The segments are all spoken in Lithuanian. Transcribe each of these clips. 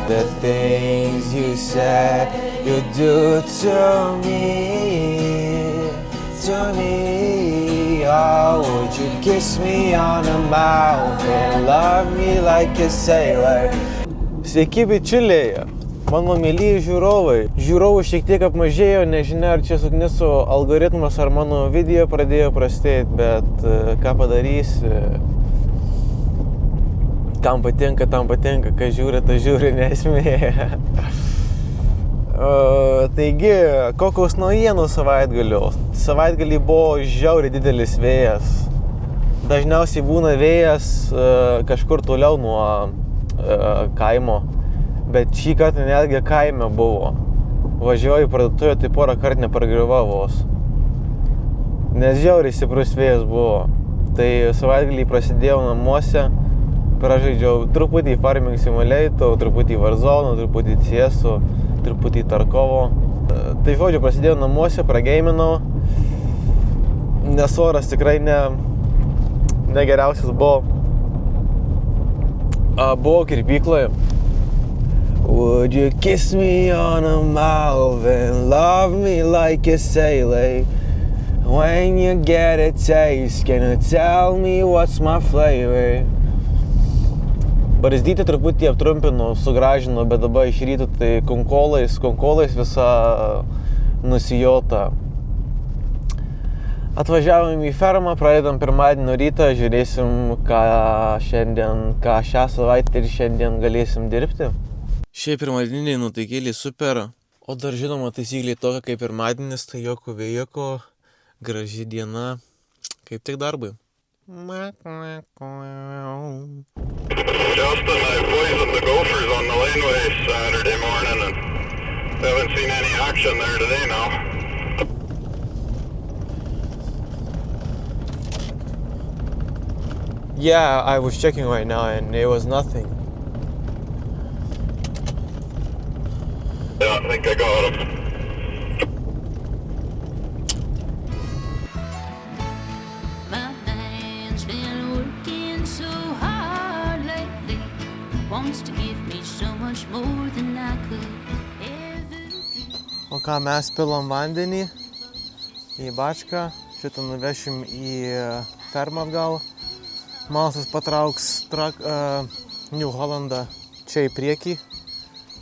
The things you said you do to me. Oh, would you kiss me on the mouth and love me like a sailor? Sveiki bičiuliai, mano mėlyji žiūrovai. Žiūrovų šiek tiek apmažėjo, nežinia ar čia sukniso algoritmas ar mano video pradėjo prastėti, bet ką padarysi? Kam patinka, kai žiūri, tai žiūri, nesmė. Taigi, kokios naujienų savaitgalių? Savaitgalį buvo žiauriai didelis vėjas. Dažniausiai būna vėjas kažkur toliau nuo kaimo, bet šį kartą netgi kaime buvo. Važiuoju į parduotuvę, tai porą kartų nepargriuvau vos. Nes žiauriai stiprus vėjas buvo. Tai savaitgalį prasidėjau namuose. Pražaidžiau truputį Farming Simulator, truputį Warzone, truputį CS, truputį Tarkovo. Tai žodžiu, prasidėjau namuose, prageiminau, nes oras tikrai negeriausias buvo. Buvau kirpykloje. Would you kiss me on the mouth and love me like a sailor? When you get a taste, can you tell me what's my flavor? Barzdytę truputį aptrumpinu, sugražinu, bet dabar iš ryto tai konkolais visa nusijota. Atvažiavom į fermą, pradedam pirmadienio rytą, žiūrėsim, ką šią savaitę ir šiandien galėsim dirbti. Šie pirmadieniai nuotaikėliai super, o dar žinoma taisyklė tokia kaip pirmadienis, tai jokio vėjoko, graži diena, kaip tik darbai. Justin, I poisoned the gophers on the laneway Saturday morning and haven't seen any action there today now. Yeah, I was checking right now and there was nothing. Yeah, I think I got him. O ką, mes pilam vandenį į bačką, šitą nuvešim į fermą atgal. Malsas patrauks New Hollandą čia į priekį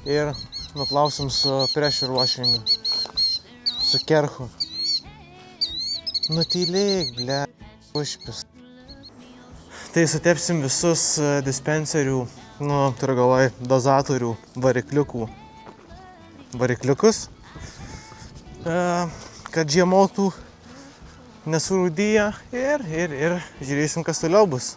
ir nuplausim su pressure washingu, su kerchu. Nutylėk, ble, užpis. Tai sutepsim visus dispenserių, turiu galvoj, dozatorių varikliukus, kad žiemotų nesurūdyja ir žiūrėsim, kas toliau bus.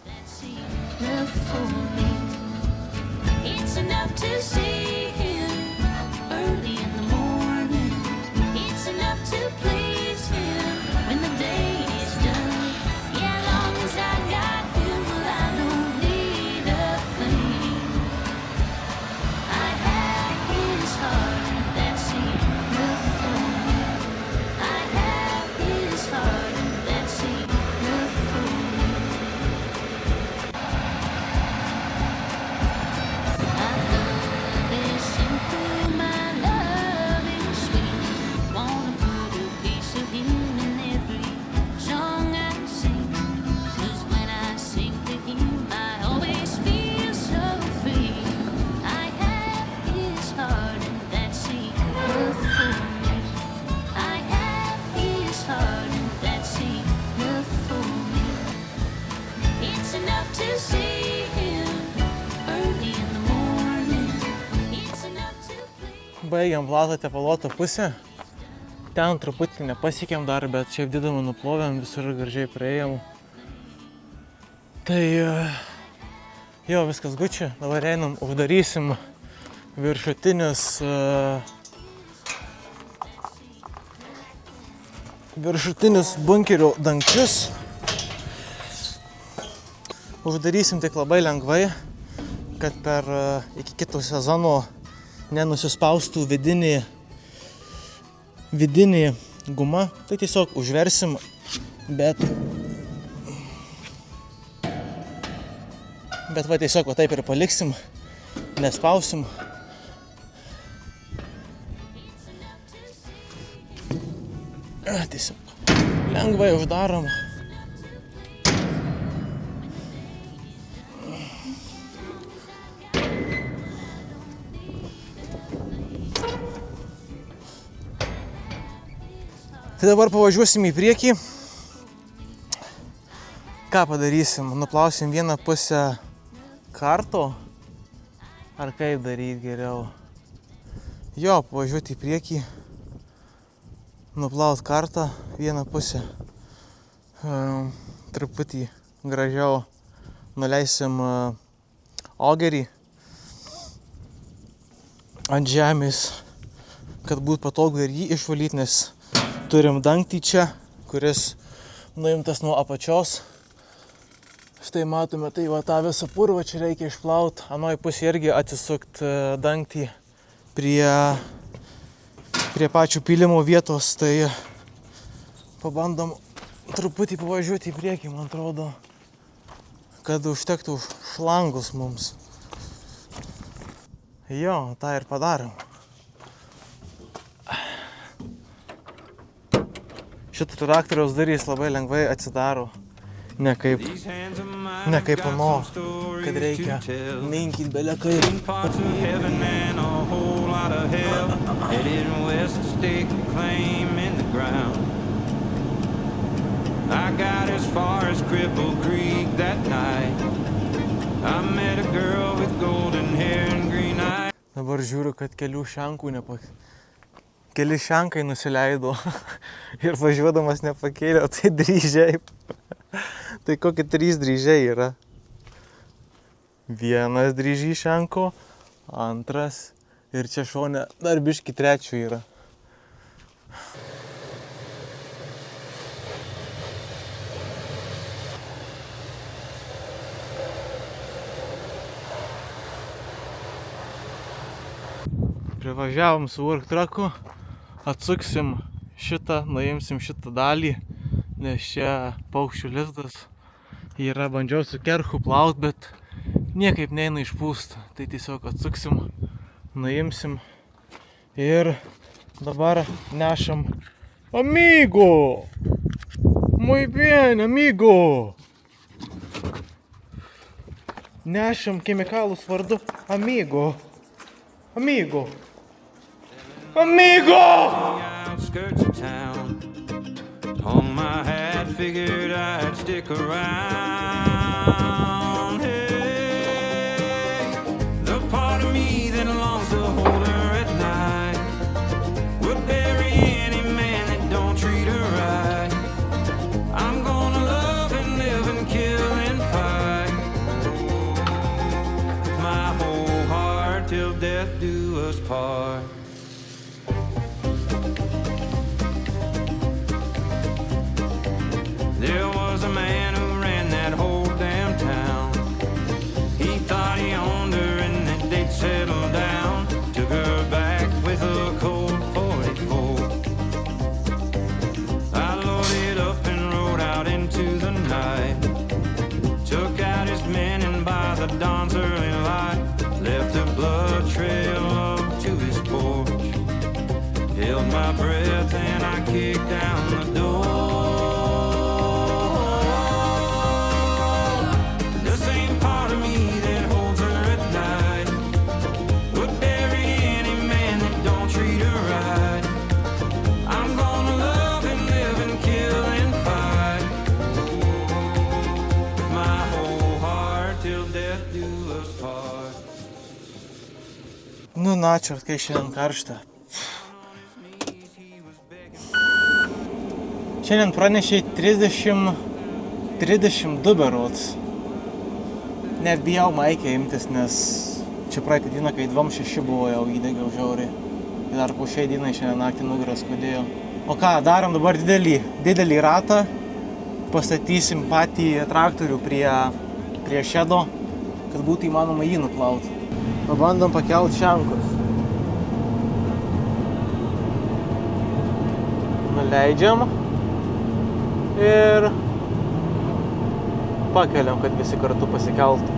Baigiam Vlado Tepaloto pusę. Ten truputį nepasiekėm dar, bet šiaip didamą nuplovėm, visur gražiai praėjom. Tai jo, viskas guči. Dabar einam, uždarysim viršutinius bunkerio dangčius. Uždarysim tik labai lengvai, kad per iki kito sezono nenusispaustų vidinį gumą. Tai tiesiog užversim, bet va tiesiog va taip ir paliksim, nespausim, Tiesiog lengvai uždarom. Tai dabar pavažiuosim į priekį. Ką padarysim? Nuplausim vieną pusę karto? Ar kaip daryti geriau? Jo, pavažiuoti į priekį. Nuplaut kartą vieną pusę. Truputį gražiau nuleisim augerį ant žemės, kad būtų patogu ir jį išvalyti, nes turim dangtį čia, kuris nuimtas nuo apačios. Štai matome, tai va tą visą purvą čia reikia išplaut. Anoj pusė irgi atsisukt dangtį prie pačių pylimo vietos. Tai pabandom truputį pavažiuoti į priekį, man atrodo, kad užtektų šlangus mums. Jo, tą ir padarom. Šito traktoriaus durys labai lengvai atsidaro, ne kaip ano, kad reikia minkyti bele kaip. Dabar žiūriu, kad keli šankai nusileido ir važiuodamas nepakėlė, tai dryžiai. Tai kokie 3 dryžiai yra. Vienas dryžys šanko, antras ir čia šone dar biškį 3 yra. Privažiavom su work trucku, atsuksim šitą, nuimsim šitą dalį, nes čia paukščių lizdas yra. Bandžiau su kerchu plaut, bet niekaip neina išpūst. Tai tiesiog atsuksim, nuimsim ir dabar nešam. Amigo! Muy bien, amigo! Nešam chemikalus vardu Amigo. Amigo! Amigo! Outskirts of town. Hung my hat, figured I'd stick around. Hey, the part of me that longs to hold her at night would bury any man that don't treat her right. I'm gonna love and live and kill and fight with my whole heart till death do us part. There was a man who ran that whole damn town. He thought he owned her and that they'd settle down. Took her back with a Colt 44. I loaded up and rode out into the night. Took out his men and by the dawn's early light left a blood trail up to his porch. Held my breath and I kicked down the door. Nu, načert, kai šiandien karšta. Šiandien pranešė 32 berods. Net bijau maikę imtis, nes čia praeitą dieną, kai 26 buvo, jau įdegiau žiauriai. Ir dar po šiai dienai šiandien naktį nugaras kodėjo. O ką, darom dabar didelį ratą. Pastatysim patį traktorių prie šedo, kad būtų įmanoma jį nuplauti. Pabandom pakelt šankus. Nuleidžiam ir pakeliam, kad visi kartu pasikeltų.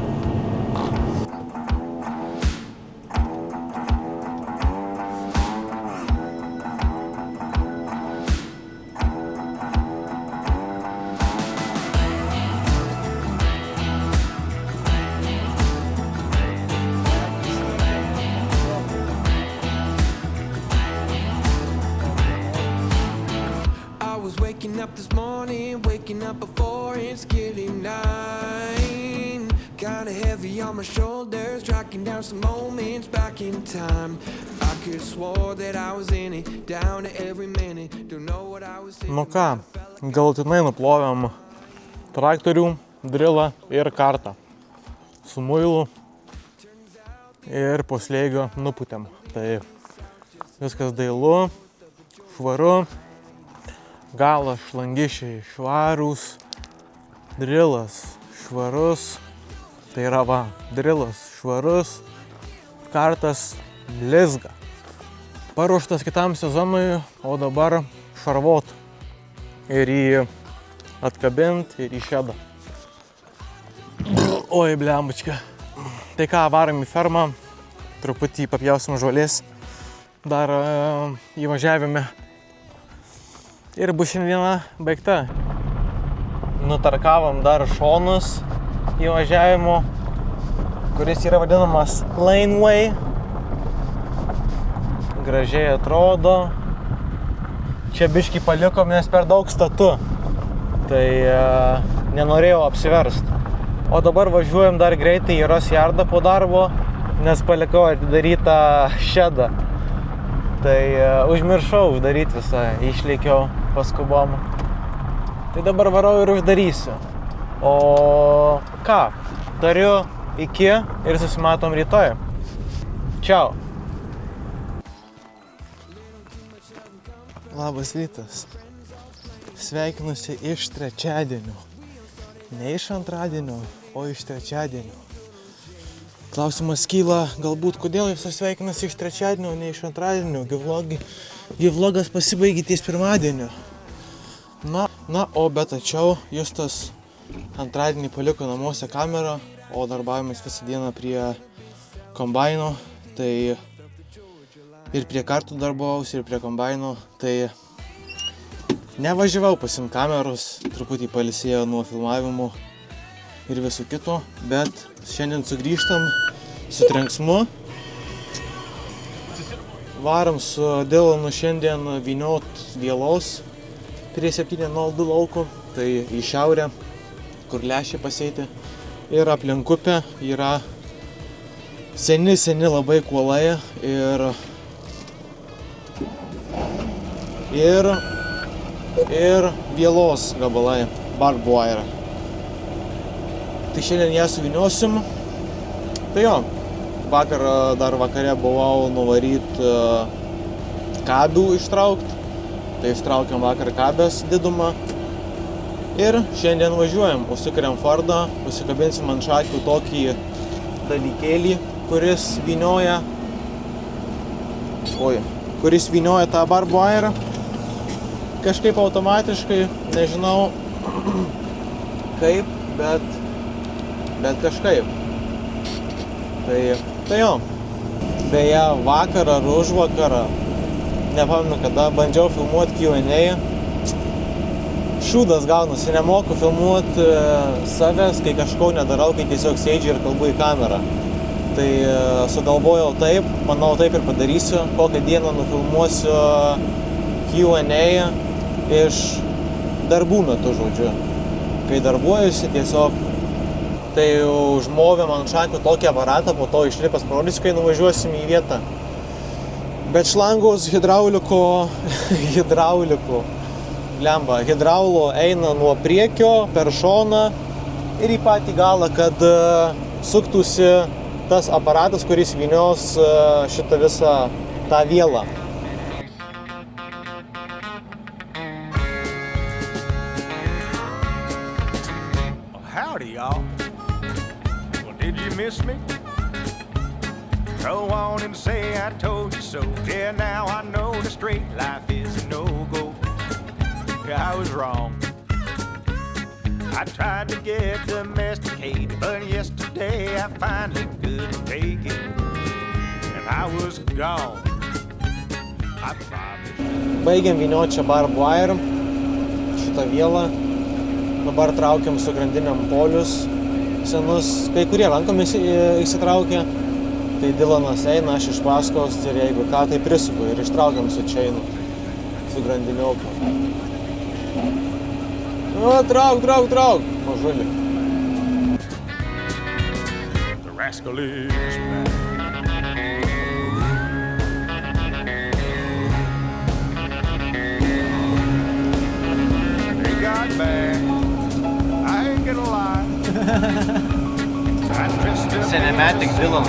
night before it's getting 9. Kinda heavy on my shoulders, tracking down some moments back in time. I could swore that I was in it, down to every minute. Don't know what I was saying. Nu ką, galutinai nuplovėm traktorių, drilą ir kartą. Su muilu ir po slėgio nuputėm. Tai viskas dailu, švaru, galas šlangišiai švarūs, drilas švarus. Tai yra va, drilas švarus, kartas blizga. Paruoštas kitam sezonui, o dabar šarvot ir jį atkabint ir į šedą. Oi, blembučka. Tai ką, varom į fermą, truputį papjausim žolės, dar įvažiavime ir bus šiandiena baigta. Nutarkavom dar šonus įvažiavimo, kuris yra vadinamas laneway. Gražiai atrodo. Čia biškį palikom, nes per daug statu. Tai nenorėjau apsiverst. O dabar važiuojam dar greitai į Rosjardą po darbo, nes palikau atidarytą šedą. Tai užmiršau uždaryti visą, išlėkiau paskubom. Tai dabar varau ir uždarysiu. O ką, tariu iki ir susimatom rytoj. Čiau. Labas rytas. Sveikinusi iš trečiadienio. Ne iš antradienio, o iš trečiadienio. Klausimas kyla, galbūt kodėl jūs sveikinasi iš trečiadienio, ne iš antradienio. Gi vlogas pasibaigė ties pirmadienio. Na, o bet tačiau Justas antradienį paliko namuose kamerą, o darbavomės visą dieną prie kombaino. Tai ir prie kartų darbavausi, ir prie kombaino. Tai nevažiavau pasiimt kameros, truputį pailsėjau nuo filmavimų ir visų kitų, bet šiandien sugrįžtam su trenksmu. Varom su Dylanu šiandien vyniot vielos prie 702 laukų, tai į šiaurę, kur lęšiai pasėti. Ir aplink upę yra seni labai kuolai ir vielos gabalai, barbed wire. Tai šiandien ją suviniosim. Tai jo, vakar dar vakare buvau nuvaryt kabių ištraukt. Tai ištraukiam vakar kabės didumą. Ir šiandien važiuojam, užsikuriam Fordą, užsikabinsim ant šakių tokį dalykėlį, kuris vynioja tą barbed wire. Kažkaip automatiškai, nežinau kaip, bet kažkaip. Tai jo. Beje, vakar ar užvakarą, nepamenu kada, bandžiau filmuoti Q&A. Šūdas gaunasi, nemoku filmuoti savęs, kai kažko nedarau, kai tiesiog sėdžiu ir kalbu į kamerą. Tai sugalvojau taip, manau taip ir padarysiu. Kokią dieną nufilmuosiu Q&A iš darbų metu, žodžiu. Kai darbuojusi tiesiog, tai užmovėm ant šakių tokį aparatą, po to išlipęs parodysiu, kai nuvažiuosim į vietą. Bet šlangos hidraulo eina nuo priekio per šoną ir į patį galą, kad suktųsi tas aparatas, kuris vynios šitą visą tą vielą. Howdy, y'all. Well, did you miss me? Go on and say I told you so. Yeah, now I know the straight life is a no-go. I was wrong. I tried to get domesticated, but yesterday I finally couldn't take it. And I was gone. I promised. Baigiam vynioti čia barbed wire, šitą vielą. Dabar traukiam su grandinėm polius senus. Kai kurie rankomis įsitraukia. Tai Dylanas eina, aš iš paskos ir jeigu ką, tai prisuku ir ištraukiam su čeinu, su grandiniuku. O, trauk, mažulį. The rascal is back. They got back. I ain't gonna lie. I dressed up Cinematic villain.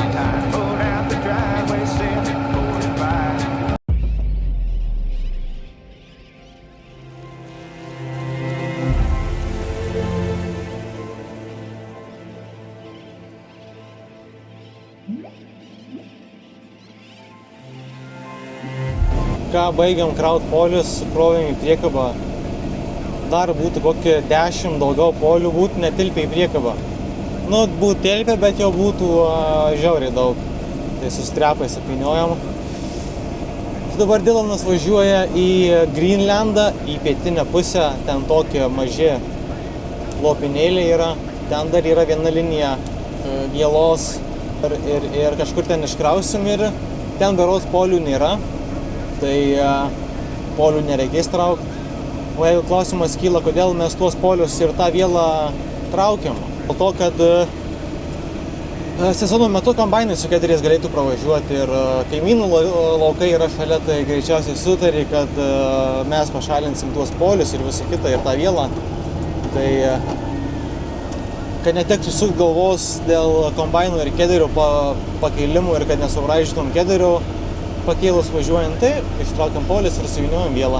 pulled out the driveway, said 45. Ką baigiam kraut polius, sukrovėm į priekabą. Dar būtų kokie 10 daugiau polių būtų netilpę į priekabą. Nu, būtų tilpę, bet jau būtų žiauriai daug. Tai su strepais apvyniojom. Dabar Dylanas važiuoja į Greenlandą, į pietinę pusę. Ten tokie maži lopinėliai yra. Ten dar yra viena linija vielos ir kažkur ten iškrausim ir ten berods polių nėra. Tai polių nereikės traukti. O jeigu klausimas kyla, kodėl mes tuos polius ir tą vielą traukiam? Dėl to, kad sezono metu kombainai su kederiais galėtų pravažiuoti ir kaimynų laukai yra šalia, tai greičiausiai sutarė, kad mes pašalinsim tuos polius ir visą kitą ir tą vielą. Tai kad netektų sukti galvos dėl kombainų ir kederių pakeilimų ir kad nesubraižytum kederių, pakėlus važiuojant, tai ištraukiam polius ir suvyniojam vielą.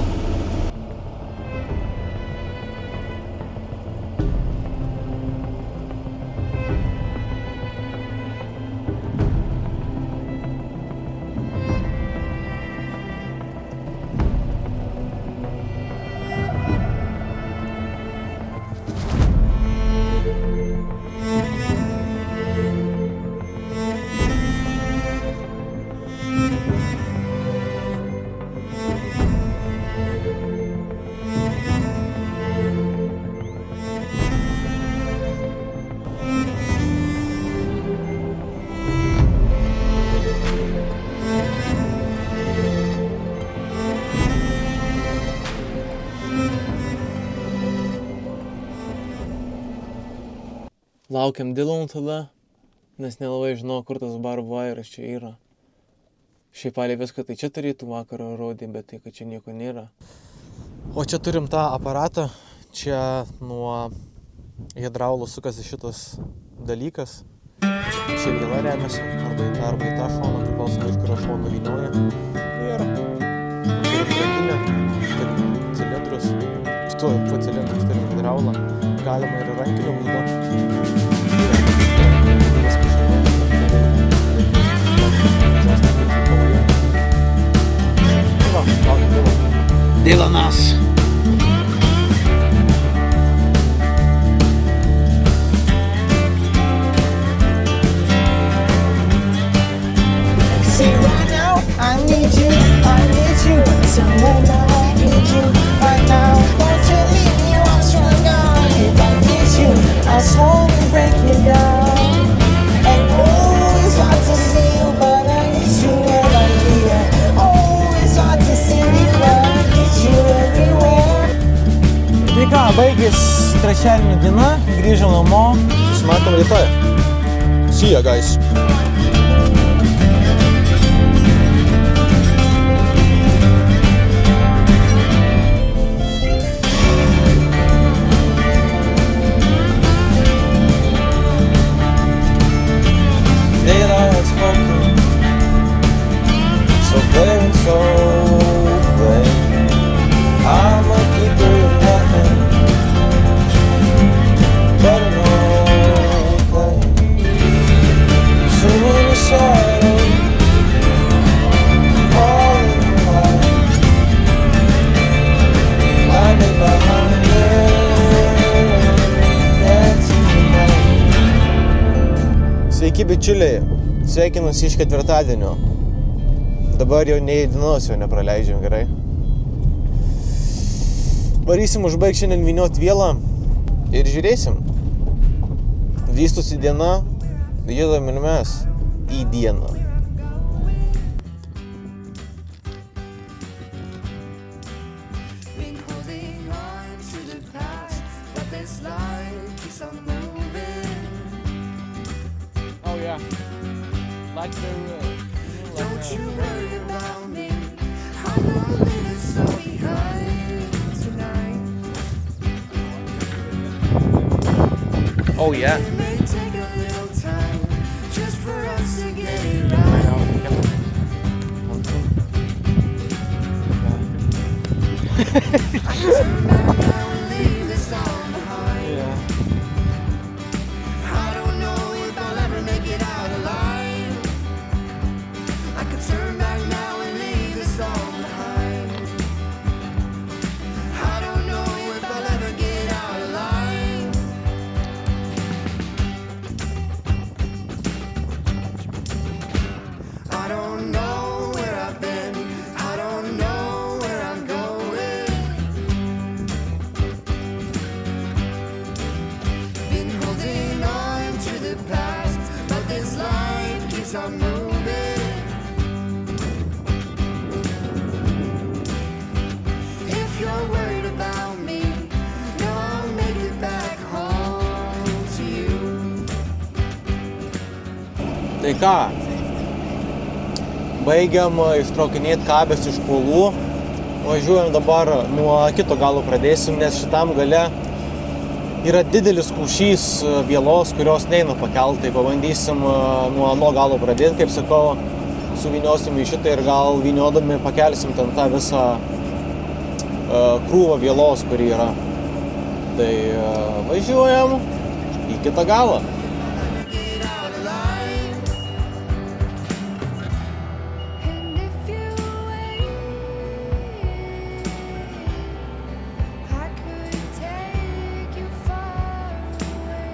Laukiam Dylano tada, nes nelabai žinau, kur tas barbed wire'as čia yra. Šiaip palei viską tai čia turėtų vakarą rodyti, bet tai, kad čia nieko nėra. O čia turim tą aparatą. Čia nuo hidraulų sukasi šitas dalykas. Čia viela remiasi, arba į tą šoną, priklausomai iš kurio šono vynioja. Ir turim grandinę, turim cilindrus. Šituo po cilindrus turim hidraulą. Galima ir rankiniu būdu. Dylanas. See right now, I need you, somewhere now, I need you, right now, don't you leave me, I'm stronger, if I need you, I'll slowly break you down, and oh, it's hard to see you, but I need you right here, oh, it's hard to see me, but I need you everywhere. Tai ką, baigės trečiadienio diena, grįžom namo, susimatom rytoj. See ya, guys. Sveiki bičiuliai, sveikinusi iš ketvirtadienio. Dabar jau nei dienos jau nepraleidžiam gerai. Varysim užbaigti šiandien vyniot vielą ir žiūrėsim. Vystosi diena, judam ir mes į dieną. Been holding on to the past. life keeps on moving. Oh yeah. Like the Don't you worry about me. I know I'm leaving so behind tonight. Oh yeah. It may take a little time just for us to get it right. I can turn back now and leave this all behind. I don't know if I'll ever make it out alive. I could turn back now and leave this all behind. I don't know if I'll ever get out alive. I don't know where I've been. I don't know where I'm going. Been holding on to the past, but this life keeps on moving. If you're worried about me, no, I'll make it back home to you. Tai ką, baigiam ištraukinėti kabės iš Pulų, važiuojam dabar nuo kito galo pradėsim, nes šitam gale yra didelis kūšys vielos, kurios neina pakelt, tai pabandysim nuo ano galo pradėti, kaip sakau, suviniosim į šitą ir gal vyniodami pakelsim ten tą visą krūvą vielos, kuri yra. Tai važiuojam į kitą galą. Get out alive. And if you wait, I could take you far away.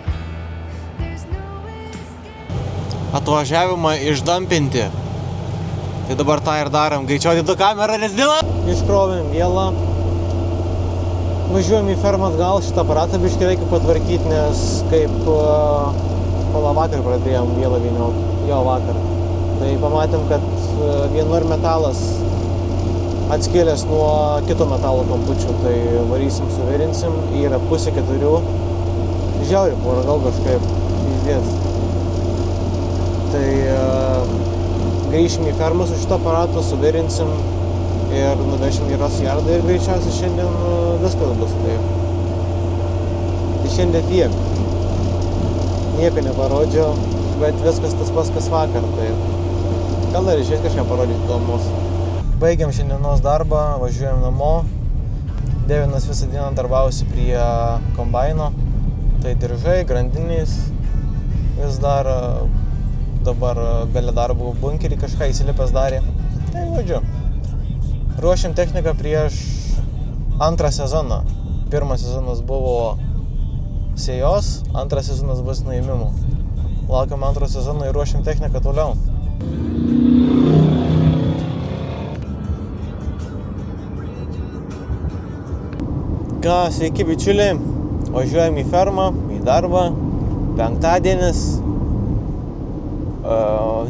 There's no escape. Atvažiavimą išdampinti. Tai dabar tą ir darom. Greičiau į kamerą, nes dėl. Iškrovėm vielą. Važiuojam į fermą atgal, šitą aparatą biškį reikia patvarkyti, nes kaip vakar pradėjom vielą vyniot, jo vakar. Tai pamatėm, kad vienur metalas atskėlęs nuo kito metalo kampučių, tai varysim, suvirinsim, yra 3:30. Žiauri, pora gal kažkaip įdės. Tai grįšim į fermą su šitą aparatą, suvirinsim ir nuvešim į Rosjardą ir greičiausiai šiandien viskas bus taip. Tai šiandien tiek. Nieko neparodžiau, bet viskas tas pats kas vakar. Tai gal dar išės kažką parodyti įdomus. Baigiam šiandienos darbą, važiuojam namo. Devinas visą dieną darbavosi prie kombaino. Tai diržai, grandinės. Vis dar dabar gale darbo bunkerį kažką įsilipęs darė. Tai vadžiu. Ruošiam techniką prieš antrą sezoną. Pirmas sezonas buvo sėjos, antras sezonas bus nuėmimų. Laukiam antro sezono ir ruošiam techniką toliau. Ką, sveiki bičiuliai, važiuojam į fermą, į darbą, penktadienis.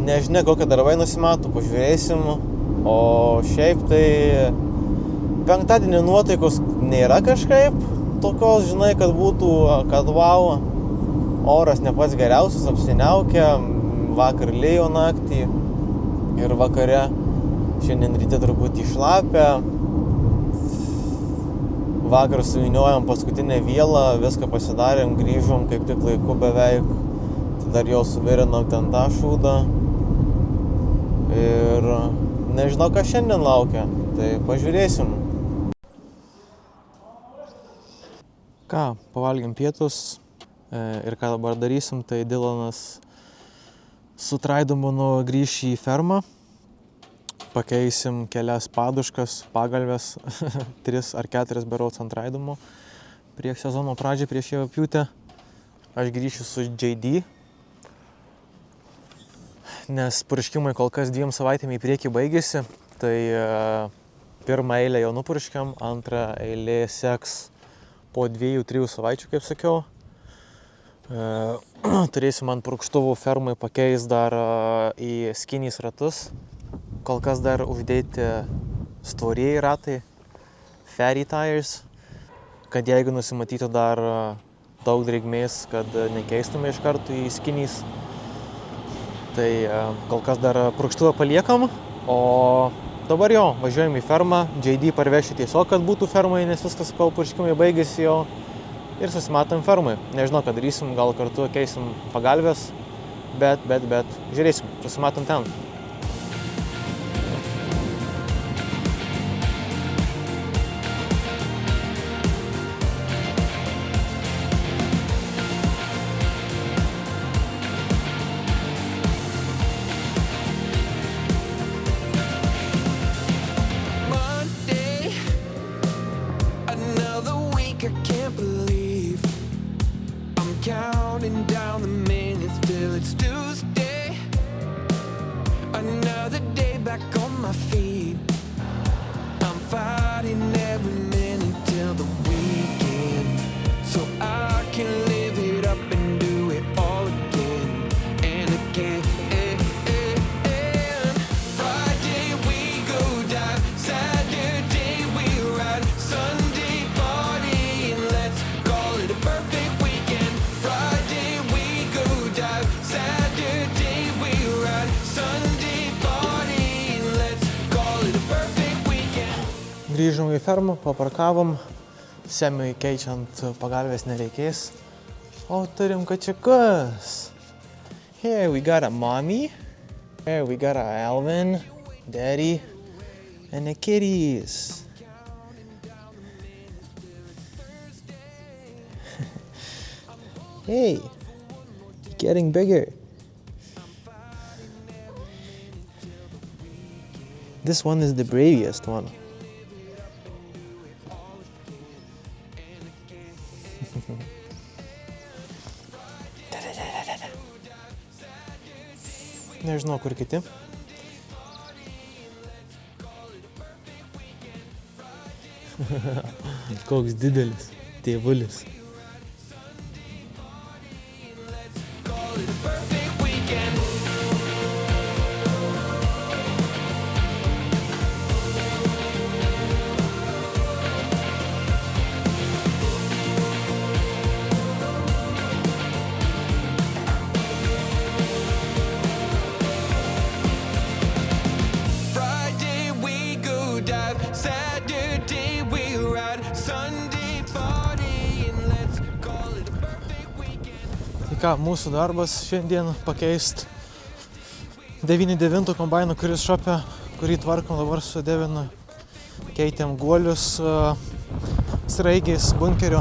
Nežinia, kokie darbai nusimato, pažiūrėsim. O šiaip tai penktadienio nuotaikos nėra kažkaip tokios, žinai, kad būtų, kad wow, oras ne pats geriausias, apsiniaukia, vakar lėjo naktį ir vakare, šiandien ryte truputį šlapia. Vakar suviniojom paskutinę vielą, viską pasidarėm, grįžom kaip tik laiku beveik, tai dar jau suvirinom ten tą šūdą ir nežinau, ką šiandien laukia, tai pažiūrėsim. Ką, pavalgėm pietus ir ką dabar darysim, tai Dylanas su Traidumanu grįš į fermą. Pakeisim kelias paduškas, pagalves, 3 ar 4 berods ant Traidumo. Prieš sezono pradžią, prieš javapjūtę, aš grįšiu su JD. Nes purškimai kol kas 2 savaitėm į priekį baigėsi, tai pirmą eilę jau nupurškiam, antrą eilė seks po 2-3 savaičių, kaip sakiau. Turėsim ant purkštuvų fermai pakeis dar į skiniais ratus. Kol kas dar uždėti storieji ratai, fairy tires, kad jeigu nusimatytų dar daug drėgmės, kad nekeistume iš karto į skinys. Tai kol kas dar purkštuvą paliekam, o dabar jo, važiuojam į fermą, JD parveši tiesiog, kad būtų fermai, nes viskas, kol purškimai baigėsi jo, ir susimatom fermai. Nežinau, ką darysim, gal kartu keisim pagalvės, bet žiūrėsim, susimatom ten. Counting down the minutes till it's Tuesday. Another day back on my feet. I'm fighting every minute till the weekend, so I can live it up and do it all again and again. Friday we go dive, Saturday we ride, Sunday party and let's call it a perfect weekend. Friday we go dive, Saturday we ride, Sunday party and let's call it a perfect weekend. Grįžom į fermą, paparkavom, Semiui keičiant pagalvės nereikės, o turim kačiukus. Here we got a mommy, here we got a Alvin, daddy, and the kitties. Hey, getting bigger. This one is the bravest one. Nežinau, kur kiti. Koks didelis tėvulis. Call it a perfect weekend. Friday we go dive, Saturday we ride, Sunday party and let's call it a perfect weekend. Tai ką, mūsų darbas šiandien pakeist 9.9 kombainą, kuris šopė, kurį tvarkom dabar su Devinu. Keitėm guolius sraigiais bunkerio.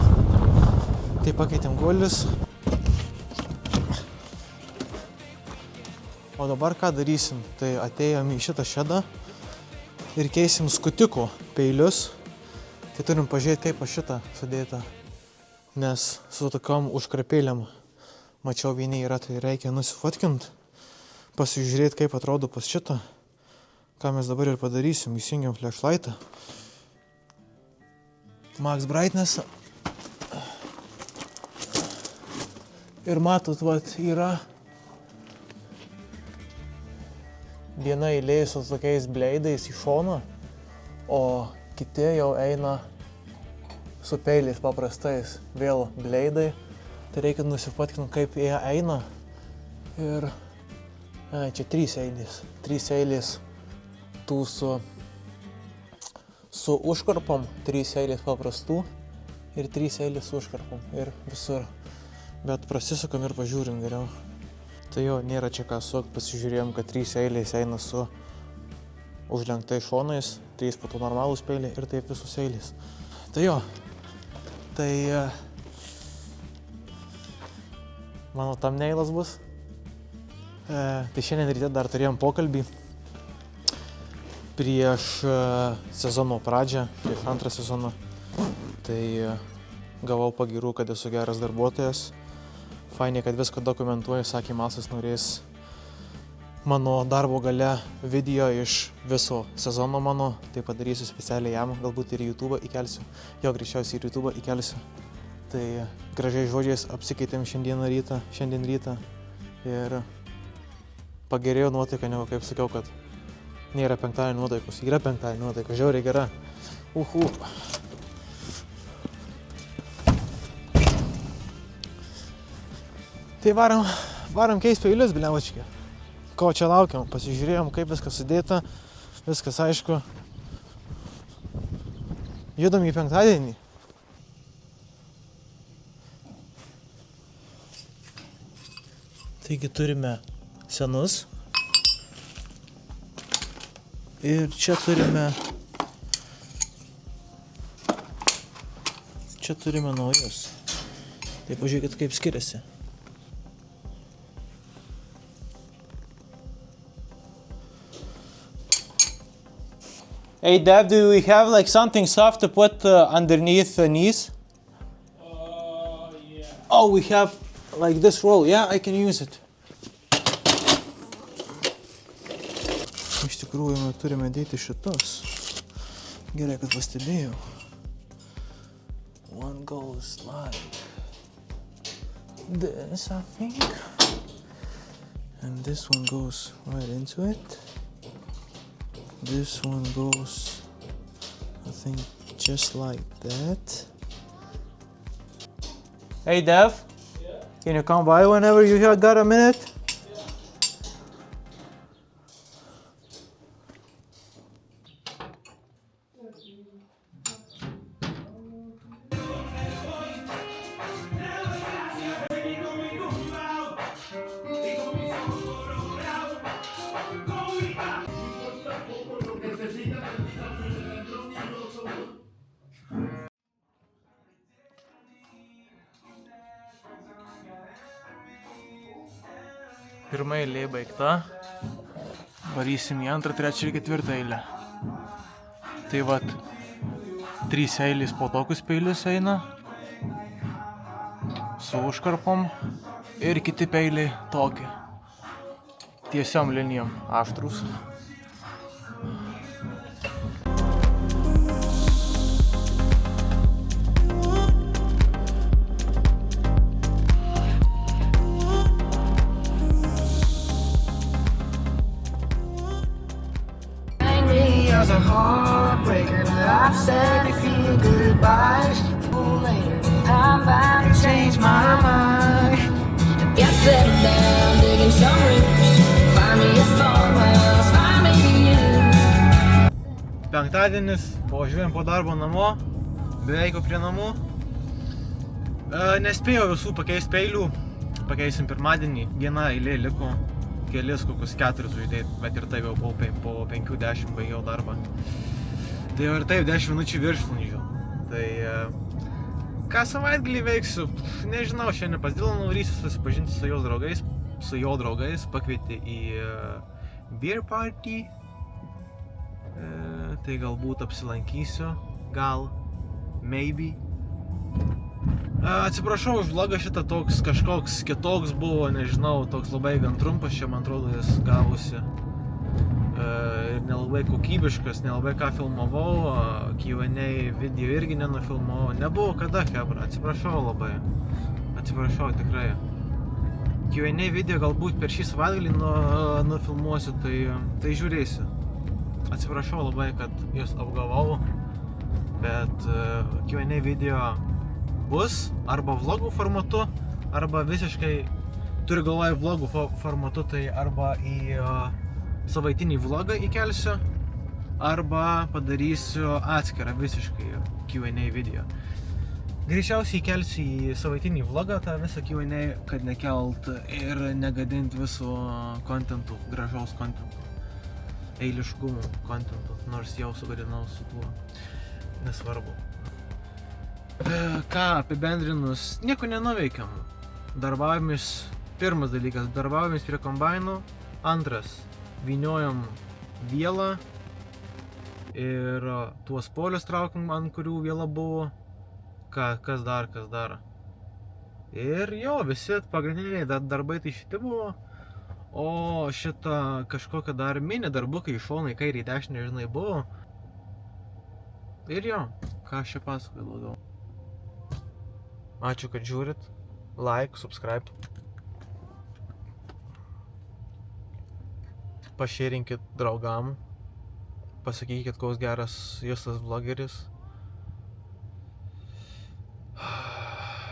Tai pakeitėm guolius. O dabar ką darysim? Tai atėjom į šitą šedą ir keisim skutikų peilius. Tai turim pažiūrėti, kaip šitą sudėta. Nes su tokiom užkrapėlėm mačiau vieni yra, tai reikia nusifotkint, pasižiūrėti, kaip atrodo pas šitą. Ką mes dabar ir padarysim, įsijungiam flashlightą. Max brightness. Ir matot, vat, yra viena eilė su tokiais bleidais į šoną, o kiti jau eina su peiliais paprastais. Vėl bleidai. Tai reikia nusifotkinti, kaip jie eina. Ir čia 3 eilės. 3 eilės tų su užkarpom, 3 eilės paprastų ir 3 eilės su užkarpom. Ir visur. Bet prasisukam ir pažiūrim geriau. Tai jo, nėra čia ką sukt, pasižiūrėjom, kad 3 eilės eina su užlenktais šonais, 3 po to normalūs peiliai ir taip visus eilės. Tai jo, tai mano thumbnailas bus. Tai šiandien ryte dar turėjom pokalbį prieš sezono pradžią, prieš 2 sezoną. Tai gavau pagyrų, kad esu geras darbuotojas. Fainai, kad viską dokumentuoju, sakė Masas norės mano darbo gale video iš viso sezono mano, tai padarysiu specialiai jam, galbūt ir į YouTube įkelsiu, jo greičiausiai ir YouTube įkelsiu. Tai gražiai žodžiais apsikeitėm šiandien rytą ir pagerėjo nuotaika, negu kaip sakiau, kad nėra penktadienio nuotaikos, yra penktadienio nuotaikos, žiauriai gera. Tai varom keist peilius, bliaučkė. Ko čia laukiam, pasižiūrėjom, kaip viskas sudėta, viskas aišku. Judam į penktadienį. Taigi turime senus. Ir čia turime naujus. Tai pažiūrėkit, kaip skiriasi. Hey Dev, do we have like something soft to put underneath the knees? Yeah. Oh, we have like this roll. Yeah, I can use it. Iš tikrųjų, mes turime dėti šitus. Gerai, kad pastebėjau. One goes like this, I think. And this one goes right into it. This one goes, I think, just like that. Hey Dev, Yeah. can you come by whenever you got a minute? Pirma eilė baigta. Varysim į antrą, trečią ir ketvirtą eilę. Tai vat, 3 eilės po tokius peilius eina. Su užkarpom. Ir kiti peiliai tokie. Tiesiom linijom aštrus. As a heartbreaker, I've said a few goodbyes. Later, I'm about to change my mind. Get settled down, digging some roots. Find me a farmhouse, find me you. Penktadienis, važiuojam po darbo namo, beveik prie namų. Nespėjau visų pakeisti peilių, pakeisim pirmadienį, viena eilė liko. Kelis kokius 4 uždėti, bet ir taip jau po 5-10 baigiau darbą. Tai jau ir taip 10 minučių viršvalandžių. Tai ką savaitgalį veiksiu, nežinau, šiandien pas Dylaną nuvarysiu susipažinti su jo draugais, pakvietė į beer party. Tai galbūt apsilankysiu, gal, maybe. Atsiprašau už vlogą, šitą toks kažkoks kitoks buvo, nežinau, toks labai gan trumpas, čia man atrodo jis gavosi. Ir nelabai kokybiškas, nelabai ką filmavau, Q&A video irgi nenufilmavau, nebuvo kada, hebra, atsiprašau labai, atsiprašau tikrai. Q&A video galbūt per šį savaitgalį nufilmuosiu, tai žiūrėsiu. Atsiprašau labai, kad jūs apgavau, bet Q&A video bus arba vlogų formatu, arba visiškai, turiu galvoje vlogų formatu, tai arba į savaitinį vlogą įkelsiu, arba padarysiu atskirą visiškai Q&A video. Greičiausiai įkelsiu į savaitinį vlogą tą visą Q&A, kad nekelt ir negadint viso kontentų, gražaus kontentų, eiliškumų kontentų, nors jau sugadinau su tuo, nesvarbu. Ką apibendrinus, nieko nenuveikiam. Darbavomės, pirmas dalykas, darbavomės prie kombainų, antras, vyniojom vielą ir tuos polius traukim, ant kurių viela buvo. Kas dar. Ir jo, visi pagrindiniai darbai tai šitie buvo, o šitą kažkokią dar mini darbukai iš šono į kairį į dešinę, žinai, buvo. Ir jo, ką aš čia pasakoju daugiau. Ačiū, kad žiūrit. Like, subscribe. Pašėrinkit draugam. Pasakykit, koks geras Justas vlogeris.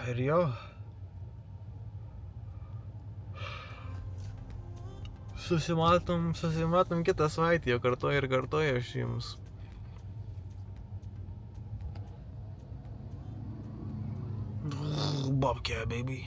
Ir jau. Susimatom kitą savaitę, jo kartuoju aš jums. Babkė, baby.